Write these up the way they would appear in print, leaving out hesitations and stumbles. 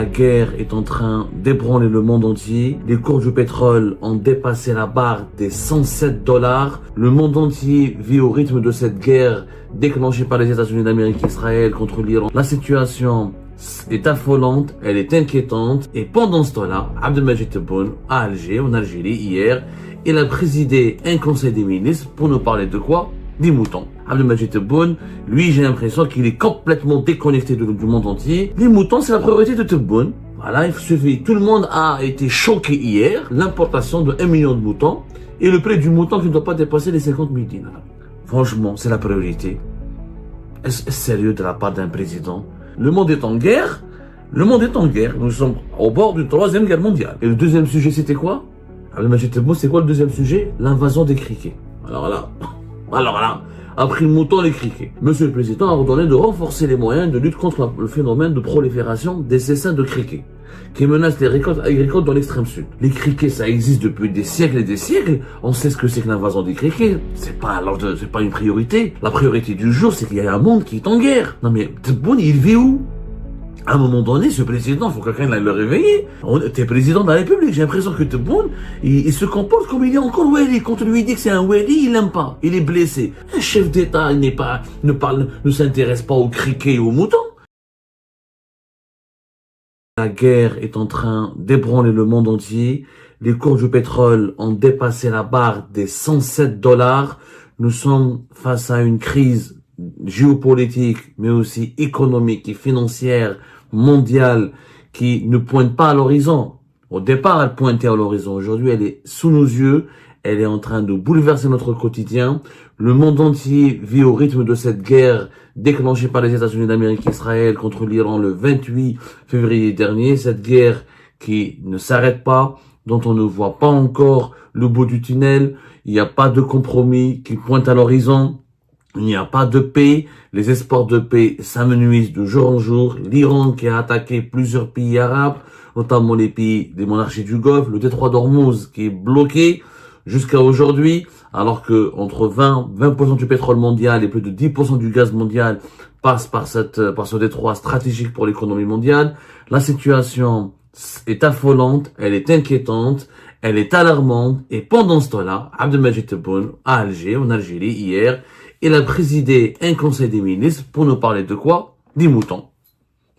La guerre est en train d'ébranler le monde entier. Les cours du pétrole ont dépassé la barre des 107 $. Le monde entier vit au rythme de cette guerre déclenchée par les États-Unis d'Amérique et Israël contre l'Iran. La situation est affolante, elle est inquiétante. Et pendant ce temps-là, Abdelmajid Tebboune, à Alger, en Algérie, hier, il a présidé un conseil des ministres pour nous parler de quoi? Des moutons. Abdelmajid Tebboune, lui, j'ai l'impression qu'il est complètement déconnecté du monde entier. Les moutons, c'est la priorité de Tebboune. Voilà, il suffit. Tout le monde a été choqué hier. L'importation de 1 million de moutons et le prix du mouton qui ne doit pas dépasser les 50 000 dinars. Franchement, c'est la priorité. Est-ce sérieux de la part d'un président? Le monde est en guerre. Le monde est en guerre. Nous sommes au bord d'une 3e guerre mondiale. Et le deuxième sujet, c'était quoi? Abdelmajid Tebboune, c'est quoi le deuxième sujet? L'invasion des criquets. Alors là, après le mouton, les criquets. Monsieur le Président a ordonné de renforcer les moyens de lutte contre le phénomène de prolifération des essaims de criquets, qui menacent les récoltes agricoles dans l'extrême sud. Les criquets, ça existe depuis des siècles et des siècles. On sait ce que c'est que l'invasion des criquets. C'est pas une priorité. La priorité du jour, c'est qu'il y a un monde qui est en guerre. Non mais, Tebboune, il vit où? À un moment donné, ce président, il faut que quelqu'un aille le réveiller. T'es président de la République. J'ai l'impression que Tebboune, il se comporte comme il est encore wali. Quand on lui dit que c'est un wali, il l'aime pas. Il est blessé. Un chef d'État, ne s'intéresse pas aux criquets et aux moutons. La guerre est en train d'ébranler le monde entier. Les cours du pétrole ont dépassé la barre des 107 $. Nous sommes face à une crise géopolitique, mais aussi économique et financière mondiale qui ne pointe pas à l'horizon. Au départ, elle pointait à l'horizon. Aujourd'hui, elle est sous nos yeux. Elle est en train de bouleverser notre quotidien. Le monde entier vit au rythme de cette guerre déclenchée par les États-Unis d'Amérique et Israël contre l'Iran le 28 février dernier. Cette guerre qui ne s'arrête pas, dont on ne voit pas encore le bout du tunnel. Il n'y a pas de compromis qui pointe à l'horizon. Il n'y a pas de paix. Les espoirs de paix s'amenuisent de jour en jour. L'Iran qui a attaqué plusieurs pays arabes, notamment les pays des monarchies du Golfe, le détroit d'Ormuz qui est bloqué jusqu'à aujourd'hui, alors que entre 20% du pétrole mondial et plus de 10% du gaz mondial passe par ce détroit stratégique pour l'économie mondiale. La situation est affolante, elle est inquiétante, elle est alarmante. Et pendant ce temps-là, Abdelmajid Tebboune, à Alger, en Algérie, hier, il a présidé un conseil des ministres pour nous parler de quoi? Des moutons.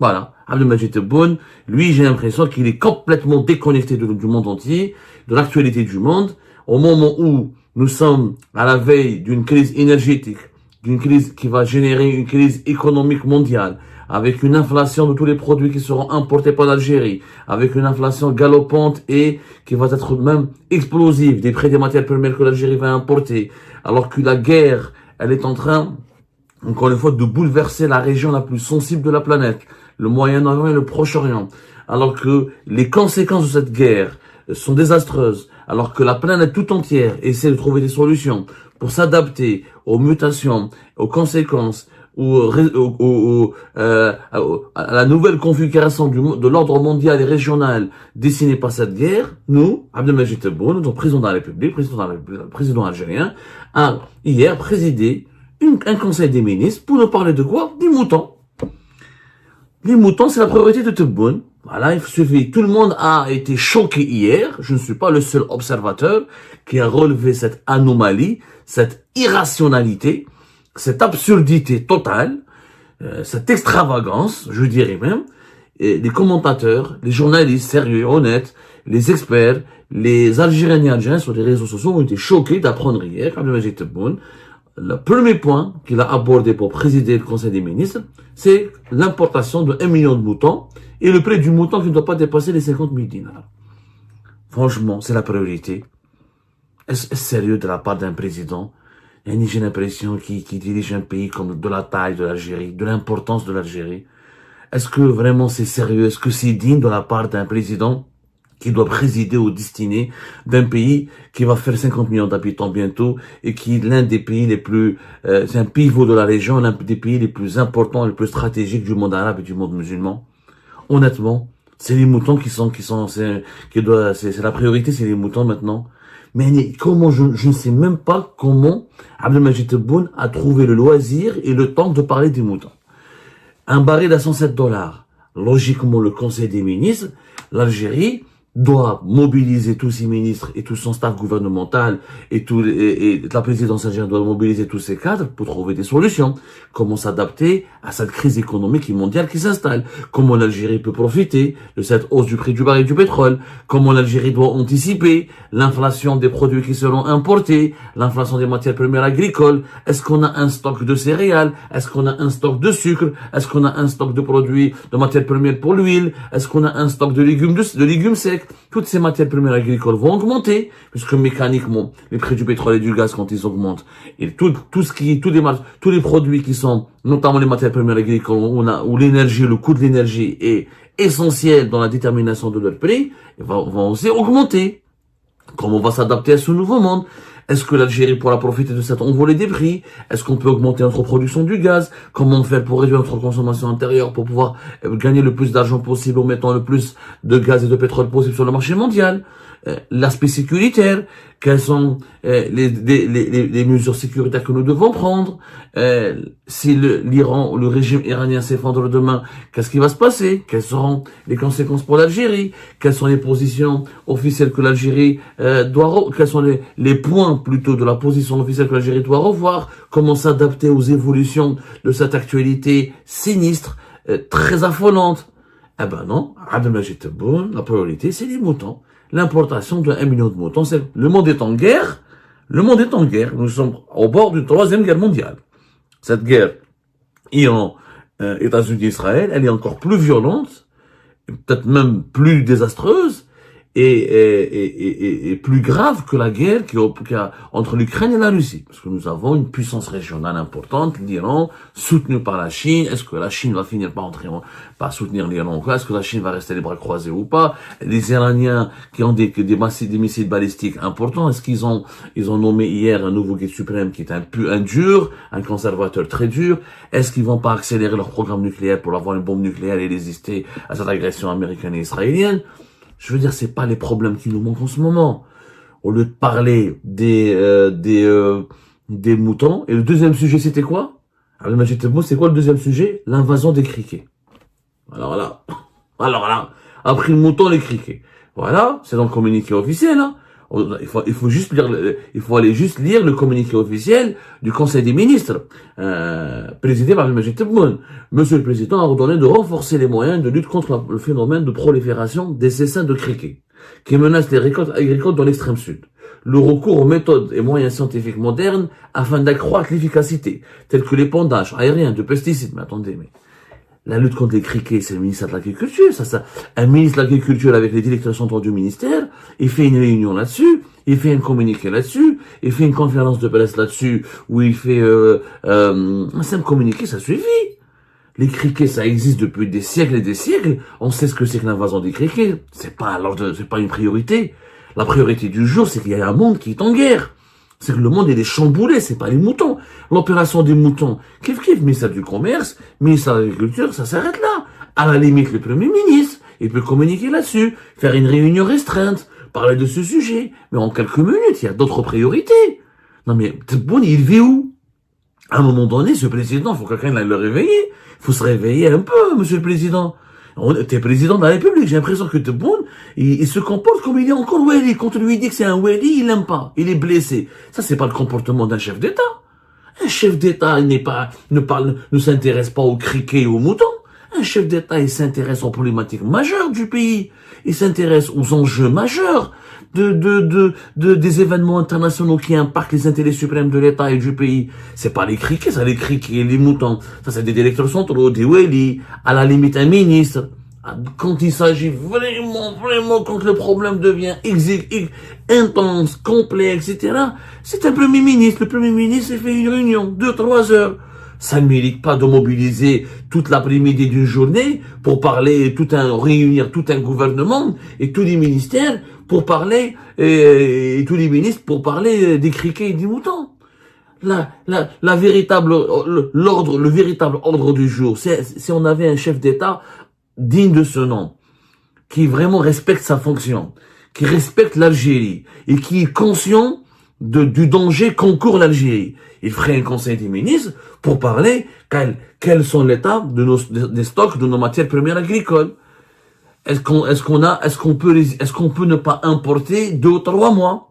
Voilà. Abdelmajid Tebboune, lui, j'ai l'impression qu'il est complètement déconnecté du monde entier, de l'actualité du monde, au moment où nous sommes à la veille d'une crise énergétique, d'une crise qui va générer une crise économique mondiale, avec une inflation de tous les produits qui seront importés par l'Algérie, avec une inflation galopante et qui va être même explosive des prix des matières premières que l'Algérie va importer, alors que la guerre, elle est en train, encore une fois, de bouleverser la région la plus sensible de la planète, le Moyen-Orient et le Proche-Orient, alors que les conséquences de cette guerre sont désastreuses, alors que la planète tout entière essaie de trouver des solutions pour s'adapter aux mutations, aux conséquences, à la nouvelle configuration de l'ordre mondial et régional dessinée par cette guerre. Nous, Abdelmajid Tebboune, notre président de la République, président algérien, a hier présidé un conseil des ministres pour nous parler de quoi? Des moutons. Les moutons, c'est la priorité de Tebboune. Voilà, il suffit. Tout le monde a été choqué hier. Je ne suis pas le seul observateur qui a relevé cette anomalie, cette irrationalité, cette absurdité totale, cette extravagance, je dirais même. Et les commentateurs, les journalistes sérieux, honnêtes, les experts, les Algériens et Algériens sur les réseaux sociaux ont été choqués d'apprendre hier qu'Abdelmajid Tebboune, le premier point qu'il a abordé pour présider le Conseil des ministres, c'est l'importation de 1 million de moutons et le prix du mouton qui ne doit pas dépasser les 50 000 dinars. Franchement, c'est la priorité. Est-ce sérieux de la part d'un président? J'ai l'impression qu'il dirige un pays comme de la taille de l'Algérie, de l'importance de l'Algérie. Est-ce que vraiment c'est sérieux? Est-ce que c'est digne de la part d'un président qui doit présider aux destinées d'un pays qui va faire 50 millions d'habitants bientôt et qui est l'un des pays les plus, c'est un pivot de la région, l'un des pays les plus importants, les plus stratégiques du monde arabe et du monde musulman. Honnêtement, c'est les moutons c'est la priorité, c'est les moutons maintenant. Mais comment, je ne sais même pas comment Abdelmajid Tebboune a trouvé le loisir et le temps de parler des moutons. Un baril à 107 $. logiquement, le Conseil des ministres, l'Algérie doit mobiliser tous ses ministres et tout son staff gouvernemental et la présidence algérienne doit mobiliser tous ses cadres pour trouver des solutions. Comment s'adapter à cette crise économique et mondiale qui s'installe. Comment l'Algérie peut profiter de cette hausse du prix du baril du pétrole. Comment l'Algérie doit anticiper l'inflation des produits qui seront importés, l'inflation des matières premières agricoles. Est-ce qu'on a un stock de céréales? Est-ce qu'on a un stock de sucre? Est-ce qu'on a un stock de produits, de matières premières pour l'huile? Est-ce qu'on a un stock de légumes secs? Toutes ces matières premières agricoles vont augmenter, puisque mécaniquement, les prix du pétrole et du gaz, quand ils augmentent, et tous les produits qui sont, notamment les matières premières agricoles, où l'énergie, le coût de l'énergie est essentiel dans la détermination de leur prix, vont aussi augmenter. Comment on va s'adapter à ce nouveau monde? Est-ce que l'Algérie pourra profiter de cette envolée des prix? Est-ce qu'on peut augmenter notre production du gaz? Comment faire pour réduire notre consommation intérieure pour pouvoir gagner le plus d'argent possible en mettant le plus de gaz et de pétrole possible sur le marché mondial? L'aspect sécuritaire, quelles sont les mesures sécuritaires que nous devons prendre? Si l'Iran, le régime iranien s'effondre demain, qu'est-ce qui va se passer? Quelles seront les conséquences pour l'Algérie? Quelles sont les positions officielles que l'Algérie quels sont les points plutôt de la position officielle que l'Algérie doit revoir? Comment s'adapter aux évolutions de cette actualité sinistre, très affolante? Eh ben non, Abdelmajid Tebboune, la priorité c'est les moutons. L'importation de 1 million de moutons. Le monde est en guerre. Le monde est en guerre. Nous sommes au bord d'une 3e guerre mondiale. Cette guerre, Iran, États-Unis, Israël, elle est encore plus violente, peut-être même plus désastreuse et plus grave que la guerre qu'il y a entre l'Ukraine et la Russie. Parce que nous avons une puissance régionale importante, l'Iran, soutenue par la Chine. Est-ce que la Chine va finir par soutenir l'Iran ou quoi? Est-ce que la Chine va rester les bras croisés ou pas? Les Iraniens qui ont des missiles balistiques importants, est-ce qu'ils ont nommé hier un nouveau guide suprême qui est un dur, un conservateur très dur? Est-ce qu'ils vont pas accélérer leur programme nucléaire pour avoir une bombe nucléaire et résister à cette agression américaine et israélienne? Je veux dire, c'est pas les problèmes qui nous manquent en ce moment. Au lieu de parler des moutons. Et le deuxième sujet, c'était quoi? C'est quoi le deuxième sujet? L'invasion des criquets. Alors là, après le mouton, les criquets. Voilà, c'est dans le communiqué officiel, hein. Il faut aller juste lire le communiqué officiel du Conseil des ministres, présidé par Abdelmajid Tebboune. Monsieur le Président a ordonné de renforcer les moyens de lutte contre le phénomène de prolifération des essaims de criquets, qui menacent les récoltes agricoles dans l'extrême sud. Le recours aux méthodes et moyens scientifiques modernes afin d'accroître l'efficacité, tels que l'épandage aérien de pesticides. Mais attendez, la lutte contre les criquets, c'est le ministère de l'Agriculture. Un ministre de l'Agriculture avec les directeurs centraux du ministère, il fait une réunion là-dessus, il fait un communiqué là-dessus, il fait une conférence de presse là-dessus, où il fait un simple communiqué, ça suffit. Les criquets, ça existe depuis des siècles et des siècles. On sait ce que c'est que l'invasion des criquets. C'est pas une priorité. La priorité du jour, c'est qu'il y a un monde qui est en guerre. C'est que le monde il est chamboulé, c'est pas les moutons. L'opération des moutons, kiff, ministère du Commerce, ministère de l'Agriculture, ça s'arrête là. À la limite, le Premier ministre, il peut communiquer là-dessus, faire une réunion restreinte, parler de ce sujet. Mais en quelques minutes, il y a d'autres priorités. Non mais, Tebboune, il vit où? À un moment donné, ce président, faut que quelqu'un aille le réveiller. Faut se réveiller un peu, monsieur le président. T'es président de la République, j'ai l'impression que Tebboune, il se comporte comme il est encore Wali. Quand on lui dit que c'est un Wali, il l'aime pas. Il est blessé. Ça, c'est pas le comportement d'un chef d'État. Un chef d'État, ne s'intéresse pas aux criquets et aux moutons. Un chef d'État, il s'intéresse aux problématiques majeures du pays. Il s'intéresse aux enjeux majeurs des événements internationaux qui impactent les intérêts suprêmes de l'État et du pays. C'est pas les criquets, ça, les criquets, les moutons. Ça, c'est des directeurs centraux, des wali, à la limite un ministre. Quand il s'agit vraiment, quand le problème devient intense, complexe, etc., c'est un premier ministre. Le premier ministre, il fait une réunion, 2-3 heures. Ça ne mérite pas de mobiliser toute l'après-midi d'une journée pour parler, réunir tout un gouvernement et tous les ministères pour parler, et tous les ministres pour parler des criquets et des moutons. Le véritable ordre du jour, si on avait un chef d'État digne de ce nom, qui vraiment respecte sa fonction, qui respecte l'Algérie et qui est conscient du danger qu'encourt l'Algérie. Il ferait un conseil des ministres pour parler quels sont l'état des stocks de nos matières premières agricoles. Est-ce qu'on peut ne pas importer 2 ou 3 mois?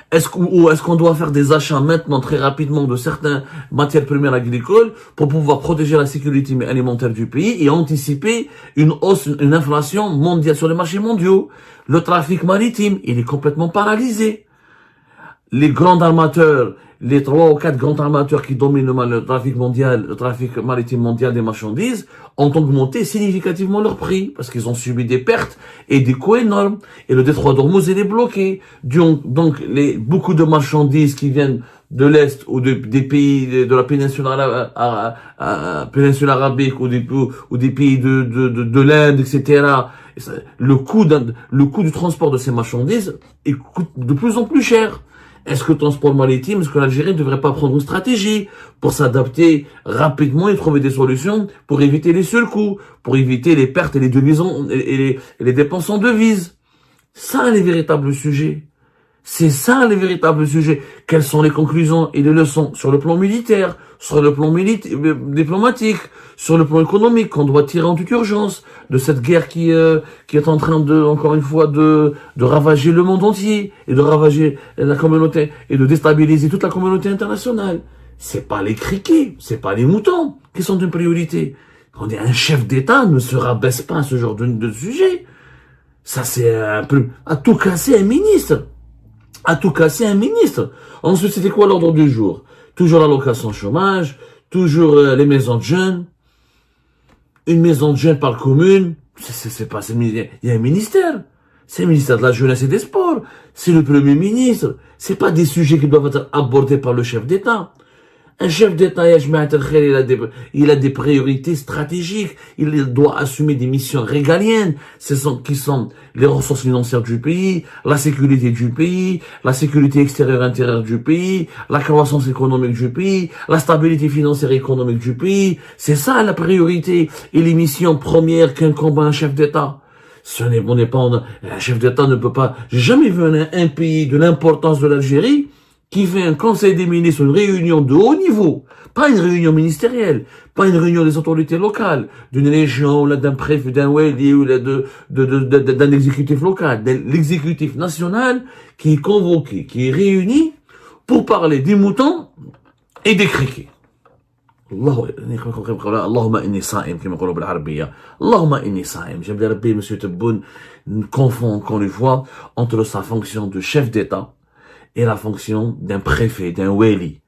Est-ce qu'on doit faire des achats maintenant très rapidement de certaines matières premières agricoles pour pouvoir protéger la sécurité alimentaire du pays et anticiper une hausse, une inflation mondiale sur les marchés mondiaux? Le trafic maritime, il est complètement paralysé. Les grands armateurs, les 3 ou 4 grands armateurs qui dominent le trafic mondial, le trafic maritime mondial des marchandises, ont augmenté significativement leur prix, parce qu'ils ont subi des pertes et des coûts énormes. Et le détroit d'Ormuz, il est bloqué. Donc, beaucoup de marchandises qui viennent de l'Est ou des pays de la péninsule arabique ou des pays de l'Inde, etc. Le coût du transport de ces marchandises, il coûte de plus en plus cher. Est-ce que le transport maritime, est-ce que l'Algérie ne devrait pas prendre une stratégie pour s'adapter rapidement et trouver des solutions pour éviter les surcoûts, pour éviter les pertes et les devises et les dépenses en devises? Ça, les véritables sujets. C'est ça les véritables sujets. Quelles sont les conclusions et les leçons sur le plan militaire, sur le plan diplomatique, sur le plan économique qu'on doit tirer en toute urgence de cette guerre qui est en train encore une fois, de ravager le monde entier et de ravager la communauté et de déstabiliser toute la communauté internationale. C'est pas les criquets, c'est pas les moutons qui sont une priorité. Quand un chef d'État ne se rabaisse pas à ce genre de sujet. Ça, c'est un peu à tout casser un ministre. Ensuite, c'était quoi l'ordre du jour? Toujours l'allocation chômage, toujours les maisons de jeunes. Une maison de jeunes par commune, il y a un ministère. C'est le ministère de la Jeunesse et des Sports. C'est le Premier ministre. C'est pas des sujets qui doivent être abordés par le chef d'État. Un chef d'État, il a des priorités stratégiques. Il doit assumer des missions régaliennes, qui sont les ressources financières du pays, la sécurité du pays, la sécurité extérieure et intérieure du pays, la croissance économique du pays, la stabilité financière et économique du pays. C'est ça la priorité et les missions premières qu'incombe un chef d'État. Un chef d'État ne peut pas. J'ai jamais vu un pays de l'importance de l'Algérie qui fait un conseil des ministres, une réunion de haut niveau, pas une réunion ministérielle, pas une réunion des autorités locales, d'une région, là, d'un préfet, d'un wali, ou là, d'un exécutif local, de l'exécutif national qui est convoqué, qui est réuni pour parler des moutons et des criquets. Allahumma inni sa'im, comme on dit en arabe. Allahumma inni sa'im. J'aime bien rappeler, monsieur Tebboune confond encore une fois entre sa fonction de chef d'État et la fonction d'un préfet, d'un wali.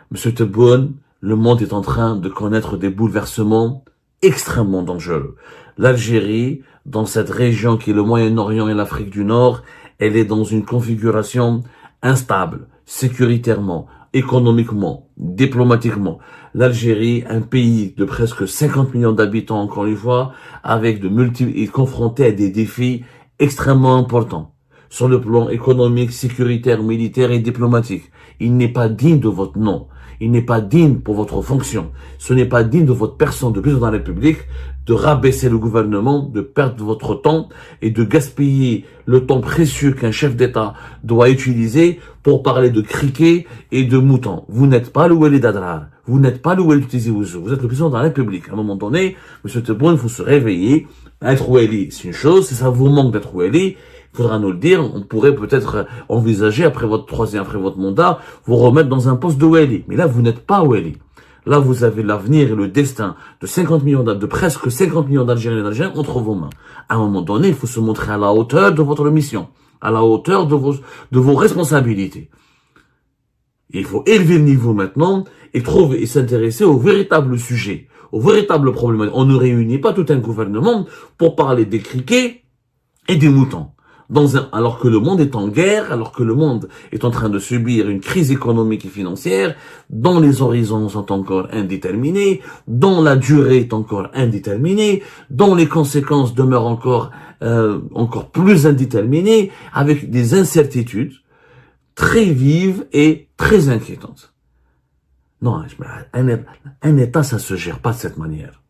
Monsieur Tebboune, le monde est en train de connaître des bouleversements extrêmement dangereux. L'Algérie, dans cette région qui est le Moyen-Orient et l'Afrique du Nord, elle est dans une configuration instable, sécuritairement, économiquement, diplomatiquement. L'Algérie, un pays de presque 50 millions d'habitants, encore une fois, est confronté à des défis extrêmement importants. Sur le plan économique, sécuritaire, militaire et diplomatique. Il n'est pas digne de votre nom. Il n'est pas digne pour votre fonction. Ce n'est pas digne de votre personne de président de la République de rabaisser le gouvernement, de perdre votre temps et de gaspiller le temps précieux qu'un chef d'État doit utiliser pour parler de criquets et de moutons. Vous n'êtes pas le wali d'Adrar. Vous n'êtes pas le wali de Tizi Ouzou. Vous êtes le président de la République. À un moment donné, monsieur Tebboune, il faut se réveiller. Être wali, c'est une chose. Si ça vous manque d'être wali, il faudra nous le dire. On pourrait peut-être envisager, après votre mandat, vous remettre dans un poste de wali. Mais là, vous n'êtes pas wali. Là, vous avez l'avenir et le destin de presque 50 millions d'Algériens et d'Algériens entre vos mains. À un moment donné, il faut se montrer à la hauteur de votre mission, à la hauteur de vos responsabilités. Il faut élever le niveau maintenant et s'intéresser au véritable sujet, au véritable problème. On ne réunit pas tout un gouvernement pour parler des criquets et des moutons. Alors que le monde est en guerre, alors que le monde est en train de subir une crise économique et financière, dont les horizons sont encore indéterminés, dont la durée est encore indéterminée, dont les conséquences demeurent encore plus indéterminées, avec des incertitudes très vives et très inquiétantes. Non, un État, ça se gère pas de cette manière.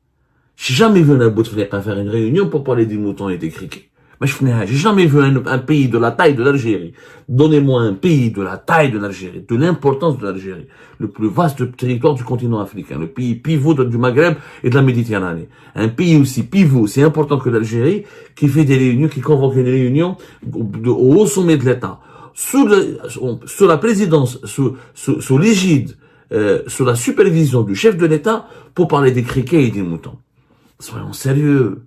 J'ai jamais vu un Bouteflika faire une réunion pour parler des moutons et des criquets. J'ai jamais vu un pays de la taille de l'Algérie. Donnez-moi un pays de la taille de l'Algérie, de l'importance de l'Algérie, le plus vaste territoire du continent africain, le pays pivot du Maghreb et de la Méditerranée. Un pays aussi pivot, c'est important que l'Algérie, qui fait des réunions, qui convoque des réunions au haut sommet de l'État, sous la présidence, sous l'égide, sous la supervision du chef de l'État, pour parler des criquets et des moutons. Soyons sérieux.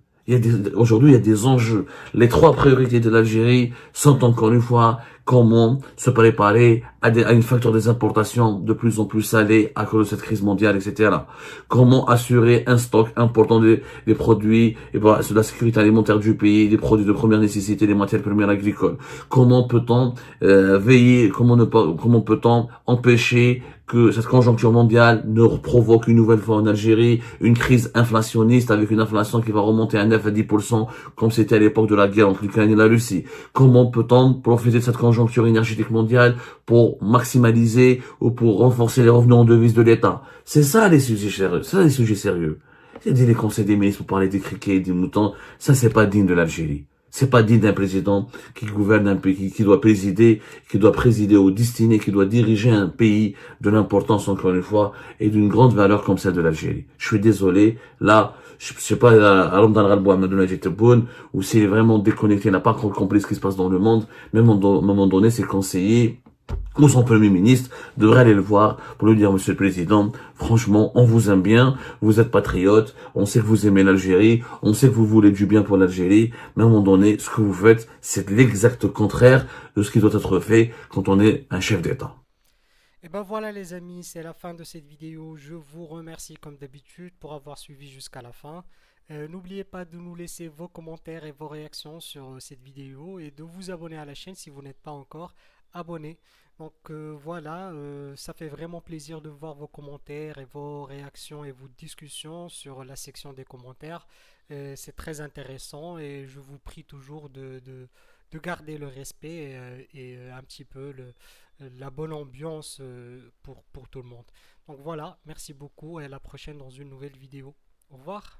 Aujourd'hui, il y a des enjeux. Les trois priorités de l'Algérie sont encore une fois comment se préparer à une facture des importations de plus en plus salée à cause de cette crise mondiale, etc. Comment assurer un stock important des produits, et ben, sur la sécurité alimentaire du pays, des produits de première nécessité, des matières premières agricoles. Comment peut-on veiller, comment peut-on empêcher que cette conjoncture mondiale ne provoque une nouvelle fois en Algérie une crise inflationniste avec une inflation qui va remonter à 9 à 10% comme c'était à l'époque de la guerre entre l'Ukraine et la Russie. Comment peut-on profiter de cette conjoncture énergétique mondiale pour maximaliser ou pour renforcer les revenus en devises de l'État? C'est ça les sujets sérieux. C'est ça les sujets sérieux. C'est dit les conseils des ministres pour parler des criquets et des moutons. Ça, c'est pas digne de l'Algérie. C'est pas digne d'un président qui gouverne un pays, qui doit présider aux destinées, qui doit diriger un pays de l'importance, encore une fois, et d'une grande valeur comme celle de l'Algérie. Je suis désolé. Là, je sais pas, Ramadan Ralboua m'a donné ou s'il est vraiment déconnecté, n'a pas encore compris ce qui se passe dans le monde. Même à un moment donné, ses conseillers, ou son premier ministre devrait aller le voir pour lui dire, Monsieur le Président, franchement, on vous aime bien, vous êtes patriote, on sait que vous aimez l'Algérie, on sait que vous voulez du bien pour l'Algérie, mais à un moment donné, ce que vous faites, c'est l'exact contraire de ce qui doit être fait quand on est un chef d'État. Et ben voilà les amis, c'est la fin de cette vidéo. Je vous remercie comme d'habitude pour avoir suivi jusqu'à la fin. N'oubliez pas de nous laisser vos commentaires et vos réactions sur cette vidéo et de vous abonner à la chaîne si vous n'êtes pas encore abonné. Donc voilà, ça fait vraiment plaisir de voir vos commentaires et vos réactions et vos discussions sur la section des commentaires. C'est très intéressant et je vous prie toujours de garder le respect et un petit peu la bonne ambiance pour tout le monde. Donc voilà, merci beaucoup et à la prochaine dans une nouvelle vidéo. Au revoir.